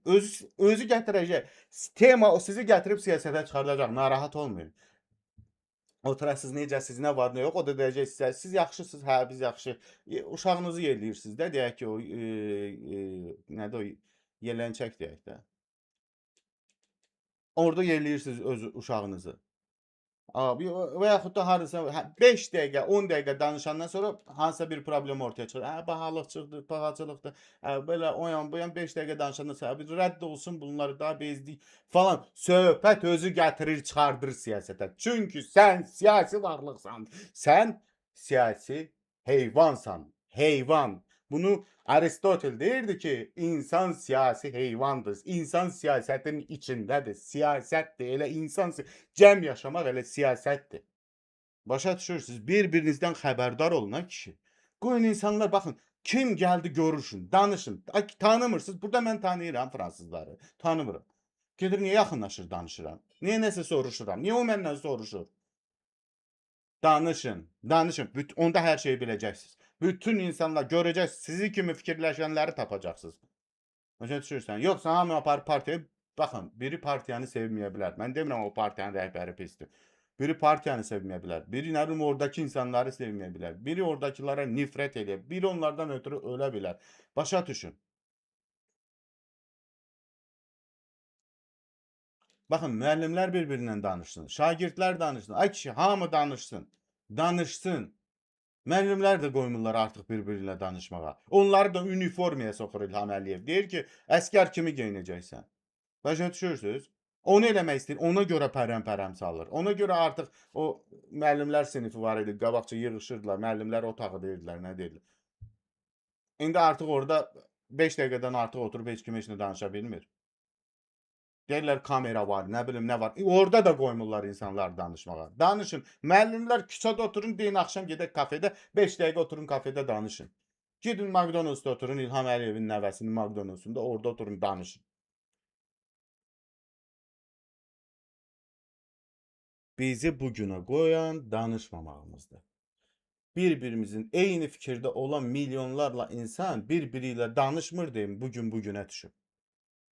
özü gətirəcək. Tema o sizi gətirib siyasətə çıxardacaq. Narahat olmayın. Oturasınız, necəsiz, nə var, nə yox, o da deyəcək sizə, siz yaxşısınız, hə, biz yaxşı. Uşağınızı yerləyirsiniz də, deyək ki, o, nədir o, yelənçək deyək də. Orada yerləyirsiniz öz uşağınızı. Abi və yaxud da harasa 5 dəqiqə, 10 dəqiqə danışandan sonra hansısa bir problem ortaya çıxır. Hə, bahalıqçılıqdır, bağacılıqdır. Hə, belə o yan bu yan 5 dəqiqə danışandan sonra bir rədd olsun bunları da bezdik falan. Söhbət özü gətirir, çıxardır siyasətə. Çünki sən siyasi varlıqsan. Sən siyasi heyvansan. Heyvan. Bunu Aristotel deyirdi ki, insan siyasi heyvandır. İnsan siyasətin içindədir. Siyasətdir. Elə insan cəm yaşamaq elə siyasətdir. Başa düşürsünüz? Bir-birinizdən xəbərdar olun ha kişi. Qoyun insanlar baxın, kim gəldi görüşün, danışın. Tanımırsınız. Burada mən tanıyıram fransızları. Tanımıram. Gedir niyə yaxınlaşır danışıram? Niyə nəsə soruşuram? Niyə o məndən soruşur? Danışın, danışın. Onda hər şeyi biləcəksiniz. Bütün insanlar görəcəksiniz. Sizi kimi fikirləşənləri tapacaqsınız. Başa düşürsən? Yoxsa hamı apar partiyaya. Baxın, biri partiyanı sevməyə bilər. Mən demirəm o partiyanın rəhbəri pisdir. Biri partiyanı sevməyə bilər. Biri nə bilim oradakı insanları sevməyə bilər. Biri oradakilara nifrət edə, biri onlardan ötürü ölə bilər. Başa düşün. Baxın, müəllimlər bir-birindən danışsın, şagirdlər danışsın. Ay kişi, hamı danışsın. Danışsın. Müəllimlər də qoymurlar artıq bir-biri ilə danışmağa. Onları da uniformaya soxur İlham Əliyev. Deyir ki, əskər kimi geyinəcəksən. Başa düşürsünüz? Onu eləmək istəyir. Ona görə pərəm-pərəm salır. Ona görə artıq o müəllimlər sinifi var idi. Qabaqca yığışırdılar. Müəllimlər otağı deyirdilər, nə deyirlər. İndi artıq orada 5 dəqiqədən artıq oturub heç kim heç nə danışa bilmir. Deyirlər kamera var, nə bilim nə var. Orada da qoymurlar insanları danışmağa. Danışın. Müəllimlər küçədə oturun, deyin axşam gedək kafedə, 5 dəqiqə oturun kafedə danışın. Gedin McDonald's-da oturun, İlham Əliyevin nəvəsinin McDonald's-unda, orada oturun danışın. Bizi bu günə qoyan danışmamağımızdır. Bir-birimizin eyni fikirdə olan milyonlarla insan bir-biri ilə danışmır deyin, bugün bugünə düşüb.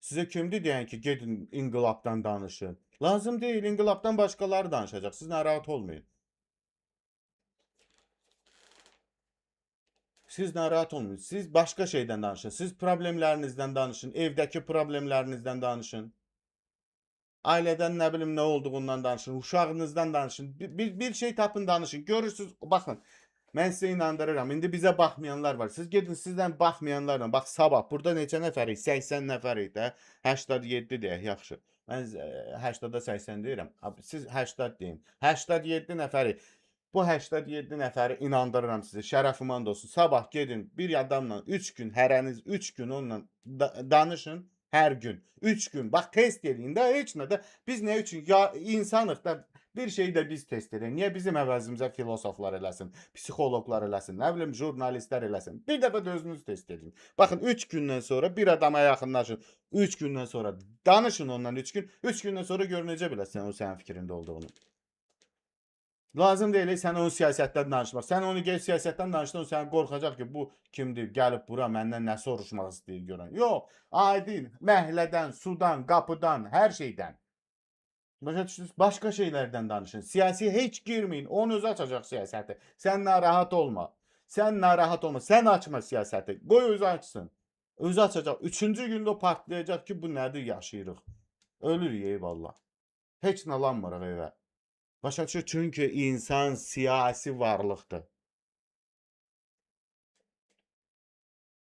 Sizə kimdir deyən ki, gedin inqilabdan danışın. Lazım deyil, inqilabdan başqaları danışacaq. Siz narahat olmayın. Siz narahat olmayın. Siz başqa şeydən danışın. Siz problemlərinizdən danışın. Evdəki problemlərinizdən danışın. Ailədən nə bilim nə olduğundan danışın. Uşağınızdan danışın. Bir şey tapın danışın. Görürsünüz, baxın. Mən sizə inandırıram. İndi bizə baxmayanlar var. Siz gedin sizdən baxmayanlarla. Bax sabah burada neçə nəfərik? 80 nəfərik də. 87 deyək, yaxşı. Mən 80-da 80 deyirəm. Siz 80 deyin. 87 nəfərik. Bu 87 nəfəri inandırıram sizi. Şərəfim and olsun. Sabah gedin bir adamla 3 gün, hərəniz 3 gün onunla danışın. Hər gün. 3 gün. Bax test eləyin də, heç nə də. Biz nə üçün ya insanıq da bir şeyi də biz test edək. Niyə bizim əvəzimizə filosoflar eləsin, psixoloqlar eləsin, nə bilim jurnalistlər eləsin. Bir dəfə də özünüz test edin. Baxın 3 gündən sonra bir adama yaxınlaşın. 3 gündən sonra danışın ondan 3 gün. 3 gündən sonra görünəcə biləsən o sənin fikrində olduğunu. Lazım deyil sən onun siyasətdən danışmaq. Sən onu gəl siyasətdən danışdın, o sən qorxacaq ki, bu kimdir, gəlib bura məndən nə soruşmaq istəyir görən. Yox, aydın, məhəllədən, sudan, qapıdan, hər şeydən. Başa düşdünüz? Başqa şeylərdən danışın. Siyasiyə heç girməyin. Onun özü açacaq siyasəti. Sən narahat olma. Sən narahat olma. Sən açma siyasəti. Qoy özü açsın. Özü açacaq. 3-cü gündə o partlayacaq ki, bu nədir yaşayırıq. Ölürük eyvallah. Heç nə lanmırıq evə. Başa düşür? Çünki insan siyasi varlıqdır.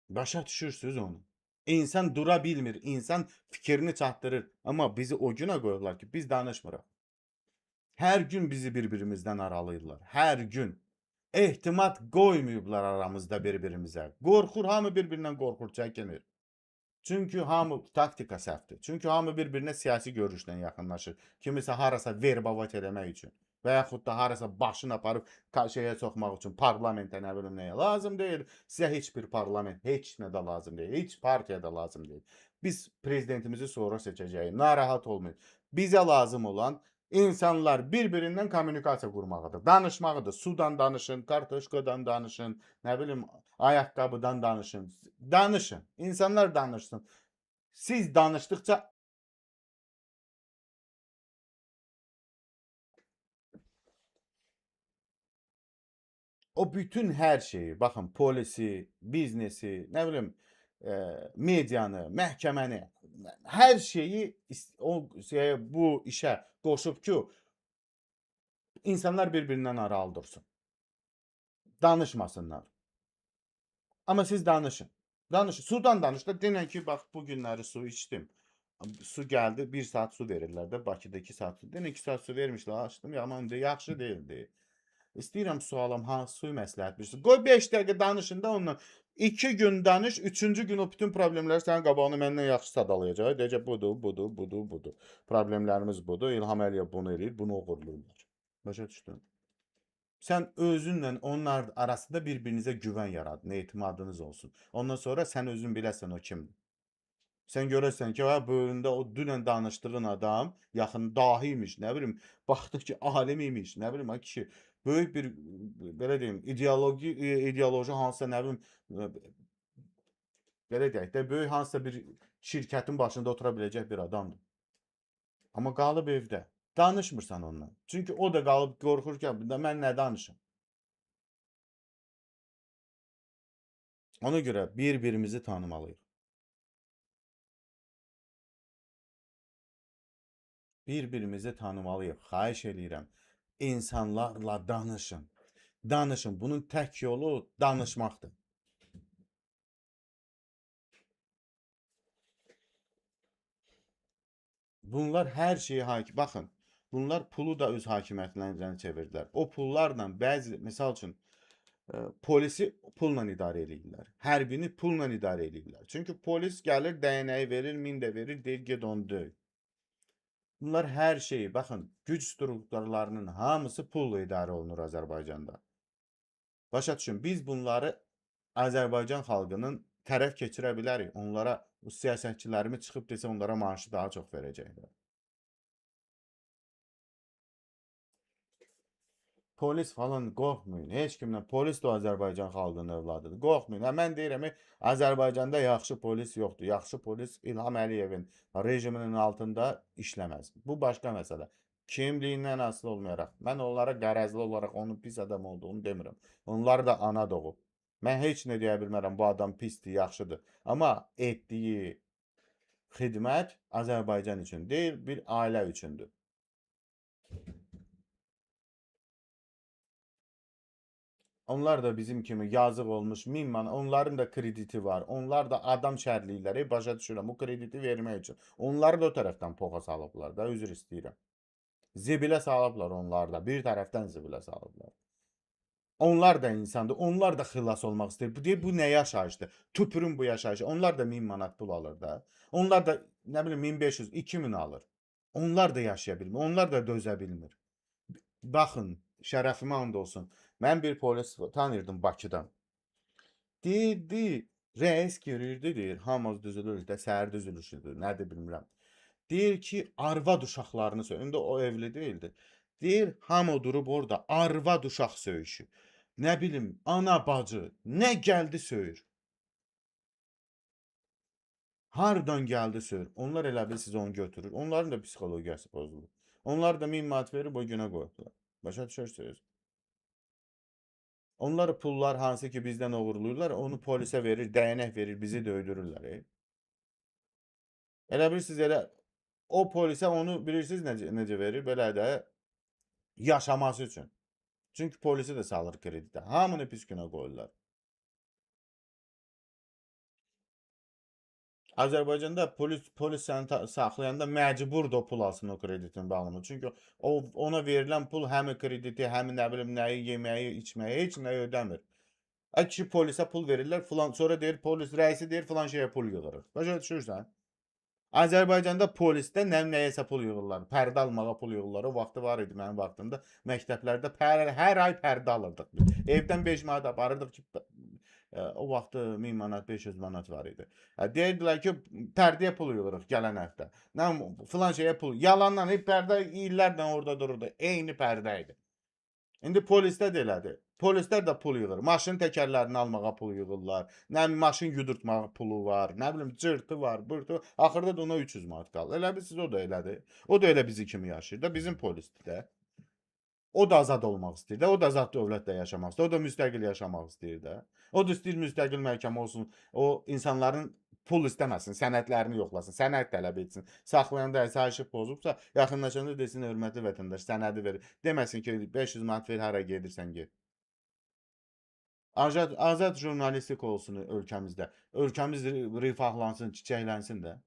Başa düşürsünüz onu. İnsan dura bilmir, insan fikrini çatdırır. Amma bizi o günə qoyurlar ki, biz danışmırıq. Hər gün bizi bir-birimizdən aralayırlar. Hər gün. Ehtimat qoymayıblar aramızda bir-birimizə. Qorxur, hamı bir-birindən qorxur, çəkinir. Çünki hamı taktika səhvdir. Çünki hamı bir-birinə siyasi görüşdən yaxınlaşır. Kimisə harasa verbavat eləmək üçün və yaxud da harasa başını aparıb şeyə soxmaq üçün, parlamentə nə bilim nəyə lazım deyil. Sizə heç bir parlament, heç nə də lazım deyil. Heç partiya da lazım deyil. Biz prezidentimizi sonra seçəcəyik. Narahat olmayın. Bizə lazım olan insanlar bir-birindən kommunikasiya qurmağıdır, danışmağıdır. Sudan danışın, kartoşkadan danışın, nə bilim ayaqqabıdan danışın. Danışın. İnsanlar danışsın. Siz danışdıqca o bütün her şeyi, baxın, polisi, biznesi, nə bilim, medianı, məhkəməni, hər şeyi o şeyə, bu işə qoşub ki, insanlar bir-birindən aralı dursun. Danışmasınlar. Amma siz danışın. Danışın. Sudan danış da, denən ki, bax, bu günləri su içdim. Su gəldi, 1 saat su verirlər də, Bakıda 2 saat su. Denən 2 saat su vermişlər, açdım, yamandır, yaxşı deyildi. İstəyirəm su alam, hansı suyu məsləhət bilirsən? Qoy 5 dəqiqə danışın da onunla. 2 gün danış, 3-cü gün o bütün problemləri sənin qabağına məndən yaxşı sadalayacaq. Deyəcək, budur, budur, budur, budur. Problemlərimiz budur. İlham Əliyev bunu eləyir, bunu uğurlayırlar. Başa düşdün? Sən özünlə onlar arasında bir-birinizə güvən yaradın, etimadınız olsun. Ondan sonra sən özün biləsən o kimdir. Sən görərsən ki, bu önündə o dünən danışdığın adam yaxın dahi imiş, nə bilim, baxdıq ki, alim imiş, nə bilim, ay kişi, böyük bir, belə deyim, ideoloji hansısa, nə bilim, belə deyək də, böyük hansısa bir şirkətin başında otura biləcək bir adamdır. Amma qalıb evdə. Danışmırsan onunla. Çünki o da qalıb qorxur ki, mən nə danışım? Ona görə bir-birimizi tanımalıyıq. Bir-birimizi tanımalıyıq. Xahiş eləyirəm. İnsanlarla danışın. Danışın. Bunun tək yolu danışmaqdır. Bunlar hər şeyi baxın. Bunlar pulu da öz hakimiyyətlərinə çevirdilər. O pullarla bəzi, misal üçün, polisi pulla idarə edirlər. Hərbini pulla idarə edirlər. Çünki polis gəlir, dəyənəyi verir, 1000 də verir, deyir get onu döy. Bunlar hər şeyi, baxın, güc strukturlarının hamısı pulla idarə olunur Azərbaycanda. Başa düşün, biz bunları Azərbaycan xalqının tərəf keçirə bilərik. Onlara, bu siyasətçilərimiz çıxıb desə, onlara maaşı daha çox verəcəklər. Polis falan qorxmayın. Heç kimdən. Polis də Azərbaycan xalqının övladıdır. Qorxmayın. Mən deyirəm, Azərbaycanda yaxşı polis yoxdur. Yaxşı polis İlham Əliyevin rejiminin altında işləməz. Bu başqa məsələ. Kimliyindən asılı olmayaraq. Mən onlara qərəzli olaraq onun pis adam olduğunu demirəm. Onlar da ana doğub. Mən heç nə deyə bilmərəm, bu adam pisdir, yaxşıdır. Amma etdiyi xidmət Azərbaycan üçün deyil, bir ailə üçündür. Onlar da bizim kimi yazıq olmuş 1000 manat, onların da krediti var. Onlar da adam şərliyirlər. Başa düşürəm, bu krediti vermək üçün. Onları da o tərəfdən poxa salıblar da, üzr istəyirəm. Zibilə salıblar onlar da, bir tərəfdən zibilə salıblar. Onlar da insandır, onlar da xilas olmaq istəyir. Bu deyir, bu nə yaşayışdır? Tüpürün bu yaşayışı. Onlar da 1000 manat pul alır da. Onlar da, nə bilim, 1500, 2000 alır. Onlar da yaşaya bilmir, onlar da dözə bilmir. Baxın, şərəfimə and olsun. Mən bir polis tanıyırdım Bakıdan. Deyirdi, rəis girirdi, deyir, hamımız düzülürük də, səhər düzülüşüdür, nədir bilmirəm. Deyir ki, arvad uşaqlarını söyür. İndi o evli deyildi. Deyir, hamı durub orada arvad uşaq söyüşü. Nə bilim, ana bacı, nə gəldi söyür. Hardan gəldi söyür. Onlar elə bil siz onu götürür. Onların da psixologiyası pozulur. Onlar da 1000 manat verib o günə qoyublar. Başa düşürsünüz? Onları pullar hansı ki bizdən oğurluyurlar, onu polisə verir, dəyənək verir, bizi döydürürlər. Elə bilirsiniz, elə o polisə onu bilirsiniz necə verir? Belə də yaşaması üçün. Çünki polisi də salır kreditə. Hamını pis günə qoyurlar. Azərbaycanda polis səni saxlayanda məcburdur o pul alsın o kreditin bağlamı. Çünki ona verilən pul həm krediti, həm nə bilim nəyi, yeməyi, içməyi, heç nəyi ödəmir. Kişi polisə pul verirlər, filan, sonra deyir polis rəisi deyir filan şeyə pul yığırıq. Başa düşürsən? Azərbaycanda polisdə nəyəsə pul yığırlar. Pərdə almağa pul yığırlar. O vaxtı var idi mənim vaxtımda. Məktəblərdə hər ay pərdə alırdıq biz. Evdən 5 manat aparırdıq ki, o vaxtı 1000 manat, 500 manat var idi. Deyirdilər ki, pərdəyə pul yığırıq gələn həftə. Nə filan şeyə pul. Yalandan pərdə illərlə orada dururdu. Eyni pərdə idi. İndi polisdə də elədir. Polislər də pul yığır. Maşın təkərlərini almağa pul yığırlar. Nə bilim, maşın yudurtmağa pulu var. Nə bilim, cırtı var, bırtı. Axırda da ona 300 manat qalır. Elə bilirsiz o da elədir. O da elə bizi kimi yaşayır da, bizim polisdir də. O da azad olmaq istəyir də, o da azad dövlətdə yaşamaq istəyir, o da müstəqil yaşamaq istəyir də. O da istəyir müstəqil məhkəmə olsun, o insanların pul istəməsin, sənədlərini yoxlasın, sənəd tələb etsin. Saxlayanda əsayişi pozubsa, yaxınlaşanda desin, hörmətli vətəndaş, sənədi ver. Deməsin ki, 500 manat ver, hara gedirsən get. Azad jurnalistik olsun ölkəmizdə. Ölkəmiz rifahlansın, çiçəklənsin də.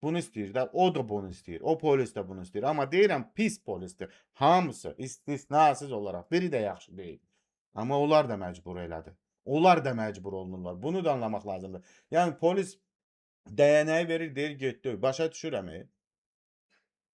Bunu istəyir də, o da bunu istəyir. O polis də bunu istəyir. Amma deyirəm, pis polisdir. Hamısı istisnasız olaraq. Biri də yaxşı deyil. Amma onlar da məcbur elədi. Onlar da məcbur olunurlar. Bunu da anlamaq lazımdır. Yəni polis dəyənəyi verir, deyir getdi. Başa düşürəm.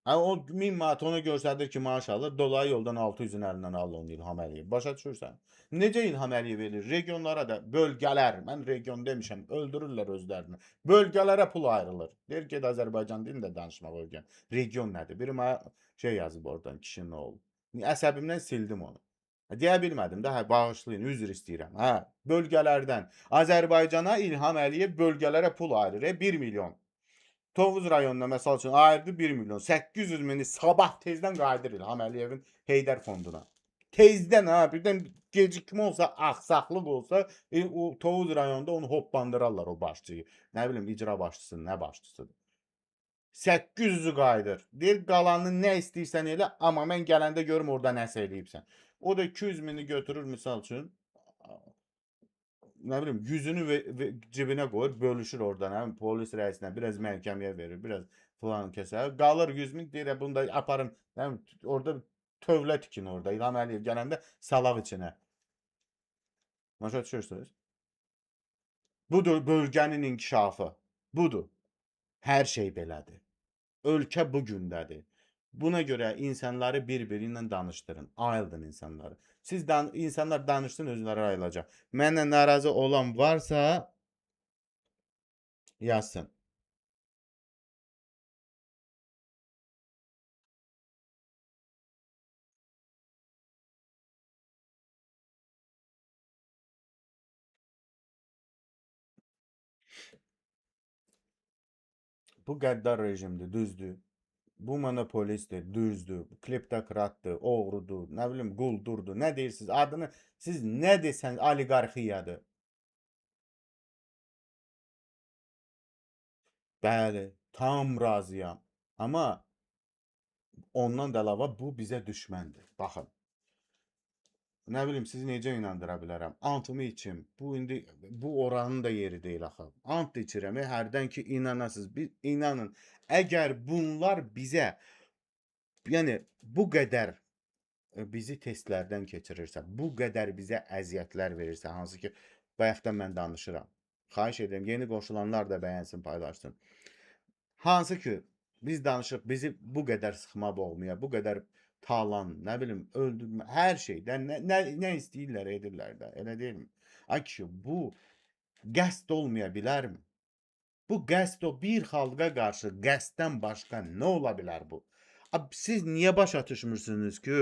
Ha, o 1000 manat ona göstərir ki, maaş alır, dolayı yoldan 600-ün əlindən alır onu İlham Əliyev. Başa düşürsən? Necə İlham Əliyev verir? Regionlara da bölgələr, mən region demişəm, öldürürlər özlərini. Bölgələrə pul ayrılır. Deyir ki, Azərbaycan dilində danışmaq öyrən. Region nədir? Biri mənə şey yazıb oradan, kişinin oğlu. Əsəbimdən sildim onu. Deyə bilmədim də, hə, bağışlayın, üzr istəyirəm. Hə, bölgələrdən Azərbaycana İlham Əliyev bölgələrə pul ayırır, 1 milyon. Tovuz rayonuna məsəl üçün ayırdı 1 milyon. 800 mini sabah tezdən qayıdır İlham Əliyevin Heydər fonduna. Tezdən ha, birdən gecikmə olsa, axsaqlıq olsa, o Tovuz rayonunda onu hoppandırarlar o başçıyı. Nə bilim, icra başçısı, nə başçısıdır. 800-ü qayıdır. Deyir, qalanını nə istəyirsən elə, amma mən gələndə görüm orada nəsə eləyibsən. O da 200 mini götürür misal üçün, nə bilim, yüzünü cibinə qoyur, bölüşür oradan, həm polis rəisinə, biraz məhkəməyə verir, biraz filan kəsə. Qalır 100 min, deyir, bunu da aparın, nə bilim, orada tövlə tikin orada. İlham Əliyev gələndə salav içinə. Başa düşürsünüz? Budur bölgənin inkişafı. Budur. Hər şey belədir. Ölkə bu gündədir. Buna görə insanları bir-biri ilə danışdırın. Ayıldın insanları. Siz insanlar danışsın, özləri ayılacaq. Mənlə narazı olan varsa yazsın. Bu qəddar rejimdir, düzdür. Bu monopolistdir, düzdür. Kleptokratdır, oğrudur, nə bilim, quldurdur. Nə deyirsiniz? Adını siz nə desəniz, oliqarxiyadır. Bəli, tam razıyam. Amma ondan da əlavə bu bizə düşməndir. Baxın. Nə bilim, sizi necə inandıra bilərəm? Antımı içim. Bu indi bu oranın da yeri deyil axı. Ant içirəm, hərdən ki inanasınız. İnanın, əgər bunlar bizə, yəni bu qədər bizi testlərdən keçirirsə, bu qədər bizə əziyyətlər verirsə, hansı ki, bayaqdan mən danışıram. Xahiş edirəm, yeni qoşulanlar da bəyənsin, paylaşsın. Hansı ki, biz danışıq, bizi bu qədər sıxma boğmaya, bu qədər talan, nə bilim, öldürmə, hər şeydən nə istəyirlər, edirlər də, elə deyilmi? Ay kişi, bu qəsd olmaya bilərmi? Bu qəsd o bir xalqa qarşı qəsddən başqa nə ola bilər bu? Siz niyə başa düşmürsünüz ki,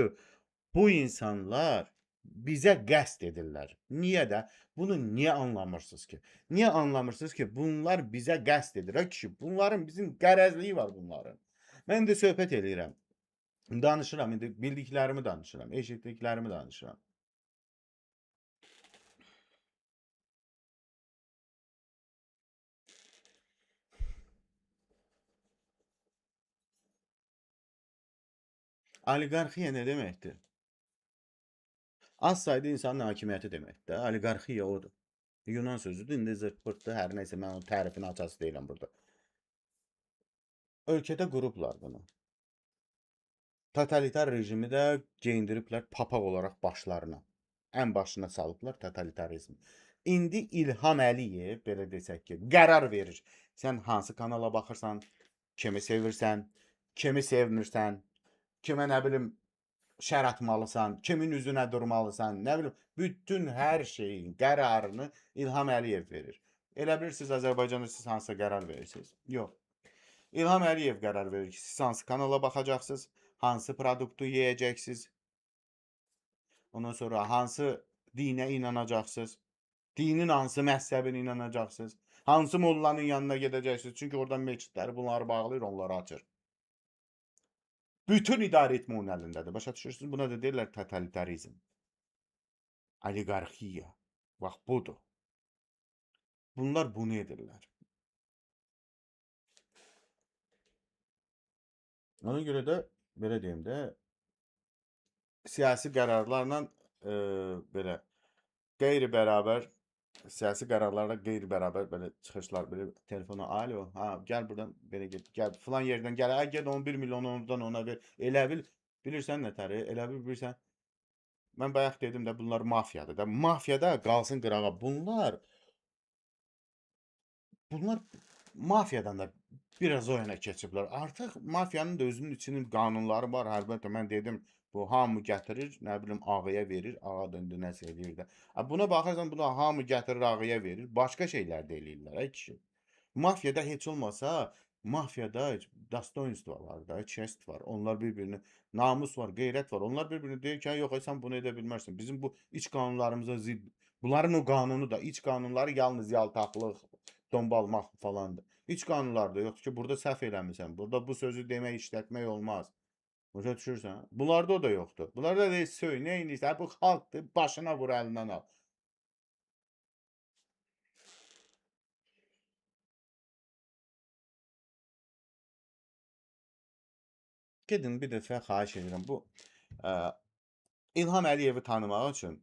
bu insanlar bizə qəsd edirlər? Niyə də? Bunu niyə anlamırsınız ki? Niyə anlamırsınız ki, bunlar bizə qəsd edir? Kişi, bunların bizim qərəzliyi var bunların. Mən də söhbət eləyirəm. Danışıram, indi bildiklərimi danışıram, eşitdiklərimi danışıram. Oliqarxiya nə deməkdir? Az sayda insanın hakimiyyəti deməkdir də. Oliqarxiya odur. Yunan sözüdür, indi zırt-pırtdır, hər nəysə mən onun tərifini açası deyiləm burada. Ölkədə qurublar bunu. Totalitar rejimi də geyindiriblər papaq olaraq başlarına. Ən başına salıblar totalitarizm. İndi İlham Əliyev, belə desək ki, qərar verir. Sən hansı kanala baxırsan, kimi sevirsən, kimi sevmirsən, kimə nə bilim şər atmalısan, kimin üzünə durmalısan, nə bilim, bütün hər şeyin qərarını İlham Əliyev verir. Elə bilirsiniz Azərbaycanda siz hansı qərar verirsiniz? Yox. İlham Əliyev qərar verir ki, siz hansı kanala baxacaqsınız, hansı produktu yeyəcəksiniz, ondan sonra hansı dinə inanacaqsınız? Dinin hansı məzhəbinə inanacaqsınız? Hansı mollanın yanına gedəcəksiniz? Çünki oradan meçidləri bunları bağlayır, onları açır. Bütün idarə etmə onun əlindədir. Başa düşürsünüz? Buna da deyirlər totalitarizm. Oliqarxiya. Bax budur. Bunlar bunu edirlər. Ona görə də belə deyim də siyasi qərarlarla belə qeyri-bərabər siyasi qərarlarla qeyri-bərabər belə çıxışlar, belə telefona, alo, ha, gəl burdan belə get, gəl filan yerdən gəl, hə, get 11 milyon ondan ona ver. Elə bil, bilirsən nətər, elə bil bilirsən. Mən bayaq dedim də bunlar mafiyadır da. Mafiyada qalsın qırağa. Bunlar mafiyadan da biraz o yana keçiblər. Artıq mafiyanın da özünün içinin qanunları var. Əlbəttə mən dedim, bu hamı gətirir, nə bilim ağaya verir, ağa döndü nəsə eləyir də. Buna baxarsan, bu da hamı gətirir, ağaya verir. Başqa şeylər də eləyirlər, ay kişi. Mafiyada heç olmasa, mafiyada dostoyunstvo var da, chest var. Onlar bir-birini, namus var, qeyrət var. Onlar bir-birini deyir ki, yox, sən bunu edə bilmərsən. Bizim bu iç qanunlarımıza zidd. Bunların o qanunu da, iç qanunları yalnız yaltaqlıq, dombalmaq falandır. İç qanunlarda yoxdur ki, burada səhv eləmisən. Burada bu sözü demək, işlətmək olmaz. Başa düşürsən? Bunlarda o da yoxdur. Bunlarda da söy, nə edirsən? Bu xalqdır, başına vur, əlindən al. Gedin bir dəfə xahiş edirəm. Bu İlham Əliyevi tanımaq üçün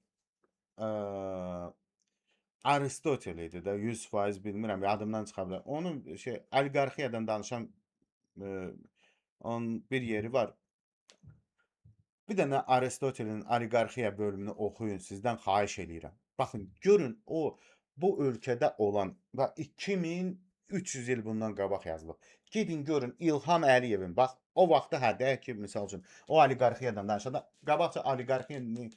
Aristotel idi də 100% bilmirəm, yadımdan çıxa bilər. Onun oliqarxiyadan danışan onun bir yeri var. Bir dənə Aristotelin oliqarxiya bölümünü oxuyun, sizdən xahiş edirəm. Baxın, görün bu ölkədə olan və 2300 il bundan qabaq yazılıb. Gedin görün İlham Əliyevin, bax o vaxtı hə deyək ki, misal üçün o oliqarxiyadan danışanda qabaqca oliqarxiyanın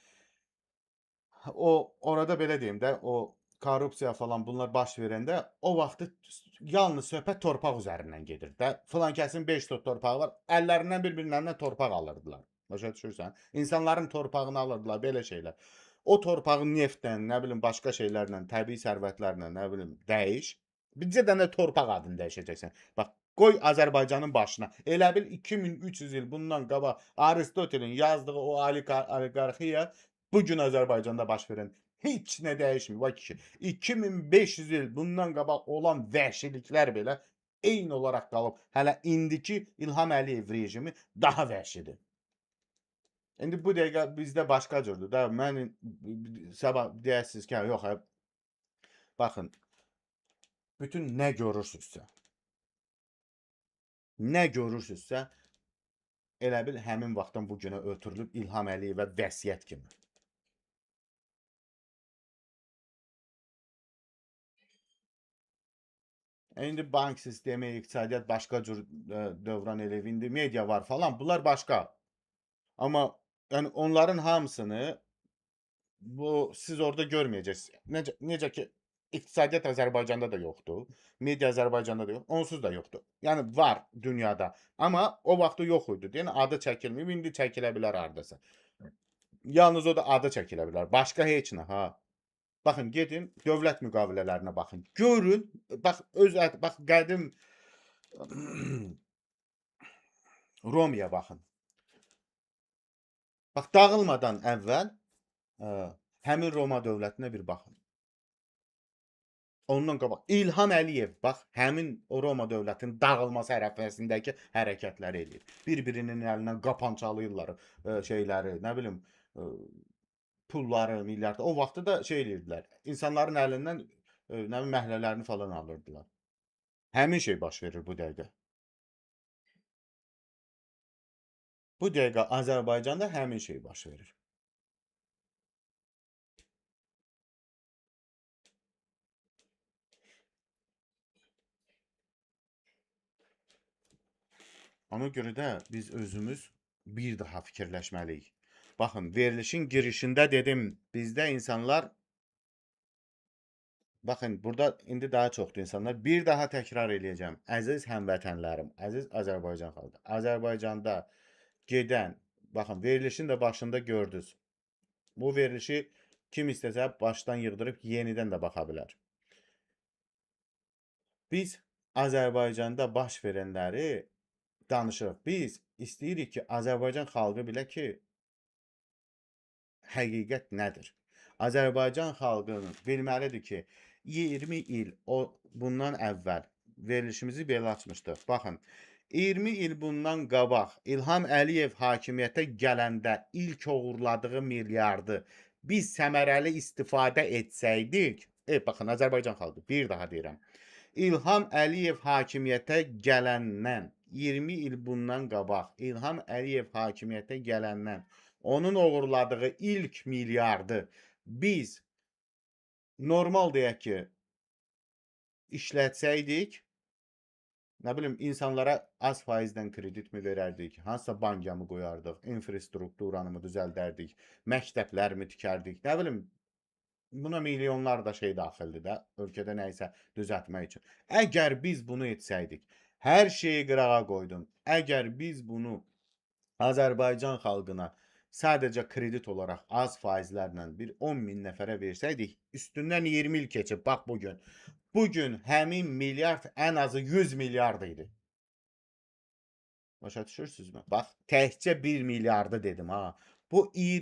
orada belə deyim də, o korrupsiya falan bunlar baş verəndə o vaxtı yalnız söhbət torpaq üzərindən gedir də. Filan kəsin 5 tot torpağı var, əllərindən bir-birlərindən torpaq alırdılar. Başa düşürsən? İnsanların torpağını alırdılar, belə şeylər. O torpağı neftdən, nə bilim başqa şeylərlə, təbii sərvətlərlə, nə bilim dəyiş. Bircə dənə torpaq adını dəyişəcəksən. Bax, qoy Azərbaycanın başına. Elə bil 2300 il bundan qabaq Aristotelin yazdığı o oliqarxiya bu gün Azərbaycanda baş verən heç nə dəyişmir. Bax ki, 2500 il bundan qabaq olan vəhşiliklər belə eyni olaraq qalıb. Hələ indiki İlham Əliyev rejimi daha vəhşidir. İndi bu dəqiqə bizdə başqa cürdür da. Mən sabah deyəsiniz ki, yox, baxın, bütün nə görürsünüzsə, elə bil həmin vaxtdan bu günə ötürülüb İlham Əliyevə vəsiyyət kimi. İndi bank sistemi, iqtisadiyyat başqa cür dövran eləyib. İndi media var falan. Bunlar başqa. Amma yəni onların hamısını siz orada görməyəcəksiniz. Necə ki iqtisadiyyat Azərbaycanda da yoxdur. Media Azərbaycanda da yox. Onsuz da yoxdur. Yəni var dünyada. Amma o vaxtı yox idi. Yəni adı çəkilməyib, indi çəkilə bilər hardasa. Yalnız o da adı çəkilə bilər. Başqa heç nə, ha. Baxın, gedin dövlət müqavilələrinə baxın. Görün, bax bax qədim Romaya baxın. Bax dağılmadan əvvəl həmin Roma dövlətinə bir baxın. Ondan qabaq İlham Əliyev bax həmin o Roma dövlətinin dağılması ərəfəsindəki hərəkətləri eləyir. Bir-birinin əlindən qapançalıyırlar şeyləri, nə bilim pulları, milyardı. O vaxtı da şey eləyirdilər. İnsanların əlindən nə bilim məhlələrini falan alırdılar. Həmin şey baş verir bu dəqiqə. Bu dəqiqə Azərbaycanda həmin şey baş verir. Ona görə də biz özümüz bir daha fikirləşməliyik. Baxın, verilişin girişində dedim, bizdə insanlar baxın, burada indi daha çoxdur insanlar. Bir daha təkrar eləyəcəm. Əziz həmvətənlərim, əziz Azərbaycan xalqı. Azərbaycanda gedən, baxın, verilişin də başında gördünüz. Bu verilişi Kim istəsə başdan yığdırıb yenidən də baxa bilər. Biz Azərbaycanda baş verənləri danışırıq. Biz istəyirik ki, Azərbaycan xalqı bilə ki, həqiqət nədir? Azərbaycan xalqının bilməlidir ki, 20 il bundan əvvəl verilişimizi belə açmışdıq. Baxın, 20 il bundan qabaq İlham Əliyev hakimiyyətə gələndə ilk oğurladığı milyardı biz səmərəli istifadə etsəydik, baxın Azərbaycan xalqı, bir daha deyirəm. İlham Əliyev hakimiyyətə gələndən 20 il bundan qabaq İlham Əliyev hakimiyyətə gələndən onun uğurladığı ilk milyardı biz normal deyək ki işlətsəydik, nə bilim insanlara az faizdən kredit mi verərdik, hansısa banka mı qoyardıq, infrastrukturanı mı düzəldərdik, məktəblər mi tikərdik, nə bilim buna milyonlar da şey daxildir də, ölkədə nə isə düzəltmək üçün. Əgər biz bunu etsəydik, hər şeyi qırağa qoydum. Əgər biz bunu Azərbaycan xalqına sadəcə kredit olaraq az faizlərlə bir 10 min nəfərə versəydik, üstündən 20 il keçib, bax bugün. Bugün həmin milyard ən azı 100 milyard idi. Başa düşürsünüzmü? Bax, təkcə 1 milyardı dedim ha. Bu